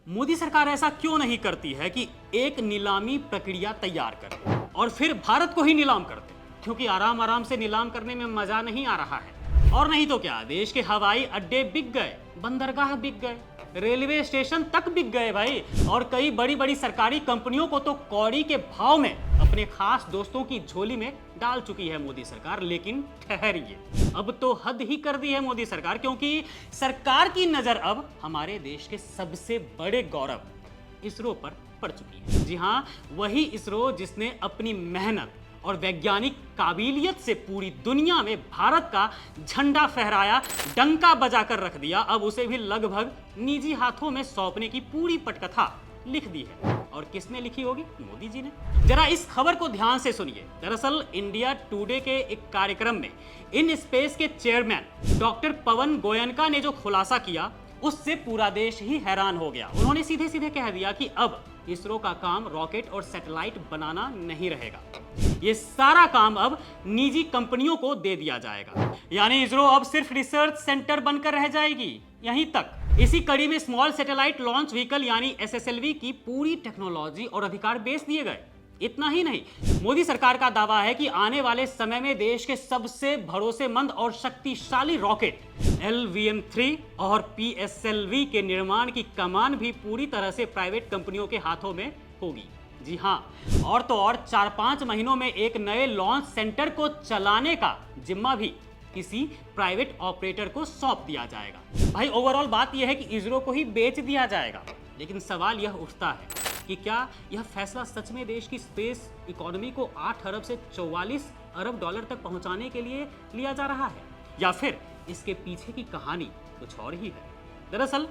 मोदी सरकार ऐसा क्यों नहीं करती है कि एक नीलामी प्रक्रिया तैयार करे और फिर भारत को ही नीलाम कर दे, क्योंकि आराम आराम से नीलाम करने में मजा नहीं आ रहा है। और नहीं तो क्या, देश के हवाई अड्डे बिक गए, बंदरगाह बिक गए, रेलवे स्टेशन तक बिक गए भाई। और कई बड़ी बड़ी सरकारी कंपनियों को तो कौड़ी के भाव में अपने खास दोस्तों की झोली में डाल चुकी है मोदी सरकार। लेकिन ठहरिए, अब तो हद ही कर दी है मोदी सरकार, क्योंकि सरकार की नजर अब हमारे देश के सबसे बड़े गौरव इसरो पर पड़ चुकी है। जी हां, वही इसरो जिसने अपनी मेहनत और वैज्ञानिक काबिलियत से पूरी दुनिया में भारत का झंडा फहराया, डंका बजाकर रख दिया, अब उसे भी लगभग निजी हाथों में सौंपने की पूरी पटकथा लिख दी है। और किसने लिखी होगी? मोदी जी ने। जरा इस खबर को ध्यान से सुनिए। दरअसल इंडिया टुडे के एक कार्यक्रम में इन स्पेस के चेयरमैन डॉक्टर पवन गोयनका ने जो खुलासा किया, उससे पूरा देश ही हैरान हो गया। उन्होंने सीधे सीधे कह दिया कि अब इसरो का काम रॉकेट और सैटेलाइट बनाना नहीं रहेगा, ये सारा काम अब निजी कंपनियों को दे दिया जाएगा। यानी इसरो अब सिर्फ रिसर्च सेंटर बनकर रह जाएगी, यहीं तक। इसी कड़ी में स्मॉल सैटेलाइट लॉन्च व्हीकल यानी एसएसएलवी की पूरी टेक्नोलॉजी और अधिकार बेच दिए गए। इतना ही नहीं, मोदी सरकार का दावा है कि आने वाले समय में देश के सबसे भरोसेमंद और शक्तिशाली रॉकेट LVM-3 और PSLV के निर्माण की कमान भी पूरी तरह से प्राइवेट कंपनियों के हाथों में होगी। जी हां, और तो और 4-5 महीनों में एक नए लॉन्च सेंटर को चलाने का जिम्मा भी किसी प्राइवेट ऑपरेटर को सौंप दिया जाएगा। भाई ओवरऑल बात यह है कि इसरो को ही बेच दिया जाएगा। लेकिन सवाल यह उठता है कि क्या यह फैसला सच में देश की स्पेस इकोनॉमी को 8 अरब से 44 अरब डॉलर तक पहुंचाने के लिए लिया जा रहा है, या फिर इसके पीछे की कहानी कुछ और ही है? दरअसल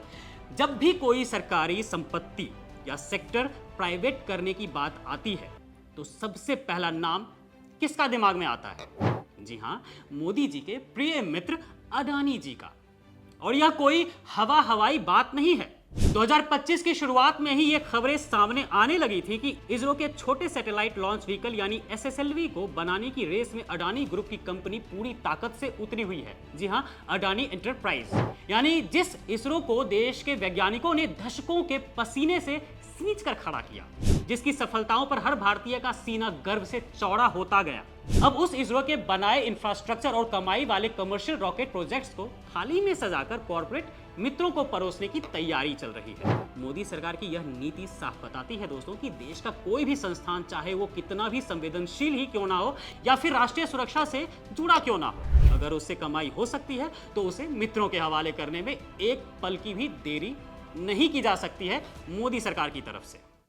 जब भी कोई सरकारी संपत्ति या सेक्टर प्राइवेट करने की बात आती है तो सबसे पहला नाम किसका दिमाग में आता है? जी हां, मोदी जी के प्रिय मित्र अडानी जी का। और यह कोई हवाई बात नहीं है। 2025 की शुरुआत में ही ये खबरें सामने आने लगी थी कि इसरो के छोटे सैटेलाइट लॉन्च व्हीकल यानी एसएसएलवी को बनाने की रेस में अडानी ग्रुप की कंपनी पूरी ताकत से उतरी हुई है। जी हां, अडानी एंटरप्राइज, यानी जिस इसरो को देश के वैज्ञानिकों ने दशकों के पसीने से सींच कर खड़ा किया, जिसकी सफलताओं पर हर भारतीय का सीना गर्व से चौड़ा होता गया। अब उस इसरो के बनाए इंफ्रास्ट्रक्चर और कमाई वाले कमर्शियल रॉकेट प्रोजेक्ट्स को थाली में सजाकर कॉर्पोरेट मित्रों को परोसने की तैयारी चल रही है। मोदी सरकार की यह नीति साफ बताती है दोस्तों कि देश का कोई भी संस्थान, चाहे वो कितना भी संवेदनशील ही क्यों ना हो या फिर राष्ट्रीय सुरक्षा से जुड़ा क्यों ना हो, अगर उससे कमाई हो सकती है तो उसे मित्रों के हवाले करने में एक पल की भी देरी नहीं की जा सकती है मोदी सरकार की तरफ से।